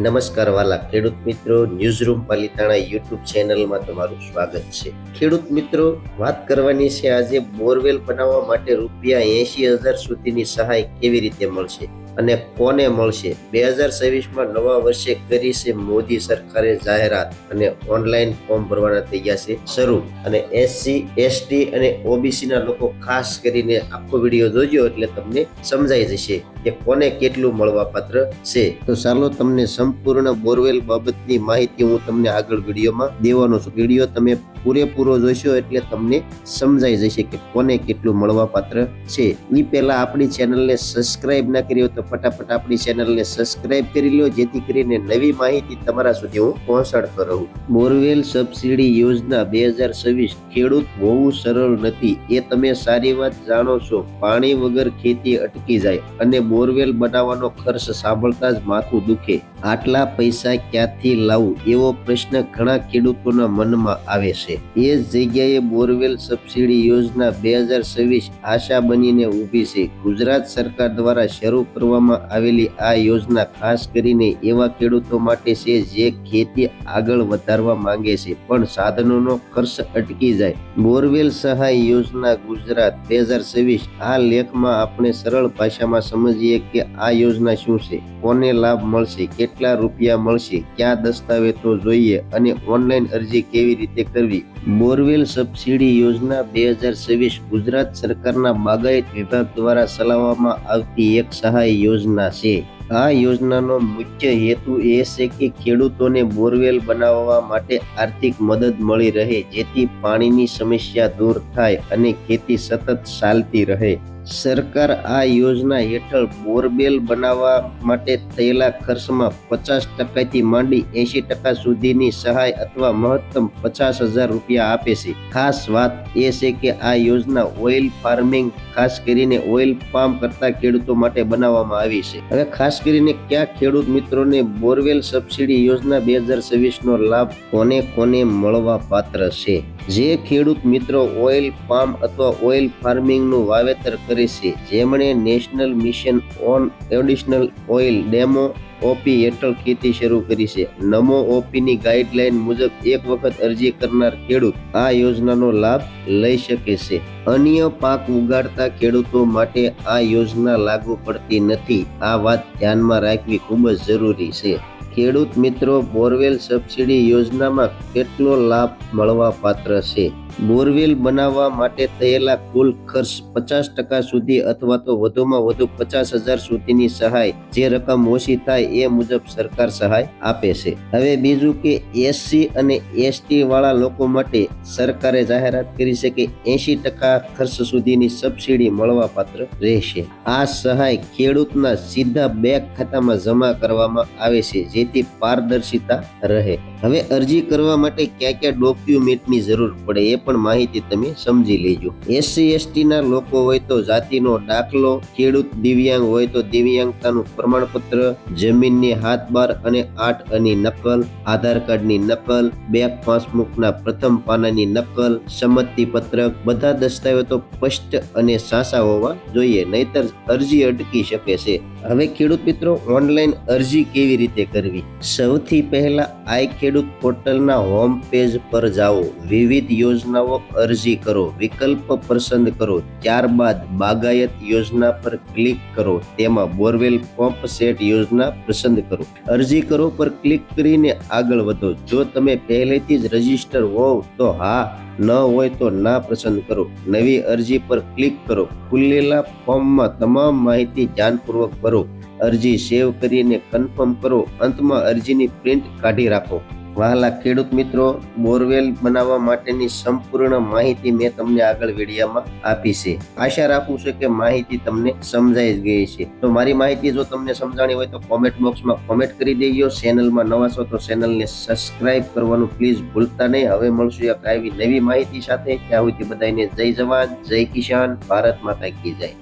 નમસ્કાર વાલા ખેડૂત મિત્રો, ન્યૂઝરૂમ પાલિતાણા યુટ્યુબ ચેનલમાં તમારું સ્વાગત છે। ખેડૂત મિત્રો, વાત કરવાની છે આજે બોરવેલ બનાવવા માટે ₹80,000 સુધીની સહાય કેવી રીતે મળશે અને કોને મળશે। 2026માં નવા વર્ષે કરી છે મોદી સરકારે જાહેરાત અને ઓનલાઈન ફોર્મ ભરવાના થઈ ગયા છે શરૂ। અને SC, ST અને OBC ના લોકો ખાસ કરીને આખો વિડીયો જોજો એટલે તમને સમજાઈ જશે કે કોને કેટલું મળવાપાત્ર છે। તો ચાલો તમને સંપૂર્ણ બોરવેલ બાબતની માહિતી હું તમને આગળ વિડીયોમાં દેવાનો છું। વિડીયો તમે પૂરેપૂરો જોશો એટલે તમને સમજાઈ જશે કે કોને કેટલું મળવાપાત્ર છે। એ પહેલા આપણી ચેનલને સબસ્ક્રાઇબ ના કરી હોય તો ફટાફટ આપણી ચેનલને સબસ્ક્રાઇબ કરી લો, જેથી કરીને નવી માહિતી તમારા સુધી હું પહોંચાડતો રહું। બોરવેલ સબસિડી યોજના 2026 ખેડૂત હોવું સરળ નથી, એ તમે સારી વાત જાણો છો। પાણી વગર ખેતી અટકી જાય અને બોરવેલ બનાવવાનો ખર્ચ સાંભળતા જ માથું દુખે। આટલા પૈસા ક્યાંથી લાવું એવો પ્રશ્ન ઘણા ખેડૂતોના મનમાં આવે છે। એ જ જગ્યાએ બોરવેલ સબસિડી યોજના 2026 આશા બનીને ઊભી છે। ગુજરાત સરકાર દ્વારા શરૂ કરવામાં આવેલી આ યોજના ખાસ કરીને એવા ખેડૂતો માટે છે જે ખેતી આગળ વધારવા માંગે છે પણ સાધનોનો ખર્ચ અટકી જાય। બોરવેલ સહાય યોજના ગુજરાત 2026 આ લેખમાં આપણે સરળ ભાષામાં સમજીએ કે આ યોજના શું છે, કોને લાભ મળશે, કેટલા રૂપિયા મળશે, ક્યાં દસ્તાવેજો જોઈએ અને ઓનલાઈન અરજી કેવી રીતે કરવી। બોરવેલ સબસિડી યોજના 2026 ગુજરાત સરકારના બાગાયત વિભાગ દ્વારા ચલાવવામાં આવતી એક સહાય યોજના છે। આ યોજનાનો મુખ્ય હેતુ એ છે કે ખેડૂતોને બોરવેલ બનાવવા માટે આર્થિક મદદ મળી રહે, જેથી પાણીની સમસ્યા દૂર થાય અને ખેતી સતત ચાલતી રહે। સરકાર આ યોજના હેઠળ બોરવેલ બનાવવા માટે થયેલા ખર્ચમાં 50% થી માંડી 80% સુધીની સહાય અથવા મહત્તમ ₹50,000 આપે છે। ખાસ વાત એ છે કે આ યોજના ઓઇલ ફાર્મિંગ, ખાસ કરીને ઓઇલ પામ કરતા ખેડૂતો માટે બનાવવામાં આવી છે। હવે ખાસ કરીને કયા ખેડૂત મિત્રોને બોરવેલ સબસિડી યોજના 2026 નો લાભ કોને કોને મળવા પાત્ર છે? જે ખેડૂત મિત્રો ઓઇલ પામ અથવા ઓઇલ ફાર્મિંગ નું વાવેતર કરે છે, જેમણે national mission on additional oil demo OP હેઠળ ખેતી શરૂ કરી છે। નમો OP ની ગાઈડલાઈન મુજબ એક વખત અરજી કરનાર ખેડૂત આ યોજનાનો લાભ લઈ શકે છે। અન્ય પાક ઉગાડતા ખેડૂતો માટે આ યોજના લાગુ પડતી નથી, આ વાત ધ્યાનમાં રાખવી ખૂબ જ જરૂરી છે। ખેડૂત મિત્રો, બોરવેલ સબસિડી યોજનામાં કેટલો લાભ મળવા પાત્ર છે? બોરવેલ બનાવવા માટે થયેલા કુલ ખર્ચ 50% સુધી અથવા તો વધુમાં વધુ 50,000 સુધીની સહાય, જે રકમ ઓછી થાય એ મુજબ સરકાર સહાય આપે છે। હવે બીજું કે SC અને ST વાળા લોકો માટે સરકારે જાહેરાત કરી છે કે 80% ખર્ચ સુધીની સબસિડી મળવા પાત્ર રહેશે। આ સહાય ખેડૂતના સીધા બેંક ખાતામાં જમા કરવામાં આવે છે, જેથી પારદર્શિતા રહે। હવે અરજી કરવા માટે કયા કયા ડોક્યુમેન્ટની જરૂર પડે એ પણ માહિતી તમે સમજી લેજો। SC ST ના લોકો હોય તો જાતિનો દાખલો, ખેડૂત દિવ્યાંગ હોય તો દિવ્યાંગતાનું પ્રમાણપત્ર, જમીનની હાથબાર અને 8 આની નકલ, આધાર કાર્ડની નકલ, બેંક પાસબુકના પ્રથમ પાનાની નકલ, સંમતિ પત્રક, બધા દસ્તાવેજો સ્પષ્ટ અને સાચા હોવા જોઈએ, નહીતર અરજી અટકી શકે છે। હવે ખેડૂત મિત્રો, ઓનલાઈન અરજી કેવી રીતે કરવી? સૌથી પહેલા આઈ ખેડૂત પોર્ટલના હોમ પેજ પર જાઓ, વિવિધ યોજનાઓ અરજી કરો, વિકલ્પ પસંદ કરો, ત્યારબાદ બાગાયત યોજના પર ક્લિક કરો, તેમાં બોરવેલ પંપ સેટ યોજના પસંદ કરો, અરજી કરો પર ક્લિક કરીને આગળ વધો। જો તમે પહેલેથી જ રજીસ્ટર હોવ તો હા, ન હોય તો ના પસંદ કરો, નવી અરજી પર ક્લિક કરો, ખુલેલા ફોર્મમાં તમામ માહિતી ધ્યાનપૂર્વક ભરો, અરજી સેવ કરીને કન્ફર્મ કરો, અંતમાં અરજીની પ્રિન્ટ કાઢી રાખો। વહાલા ખેડૂત મિત્રો, બોરવેલ બનાવવા માટેની સંપૂર્ણ માહિતી મેં તમને આગળ વિડીયોમાં આપી છે। આશા રાખું છું કે માહિતી તમને સમજાઈ ગઈ છે। તો મારી માહિતી જો તમને સમજાણી હોય તો કોમેન્ટ બોક્સમાં કોમેન્ટ કરી દેજો। ચેનલમાં નવા છો તો ચેનલને સબસ્ક્રાઇબ કરવાનું પ્લીઝ ભૂલતા નહીં। હવે મળશું એક આવી નવી માહિતી સાથે, ત્યાં સુધી બધાને જય જવાન, જય કિસાન, ભારત માતા કી જય।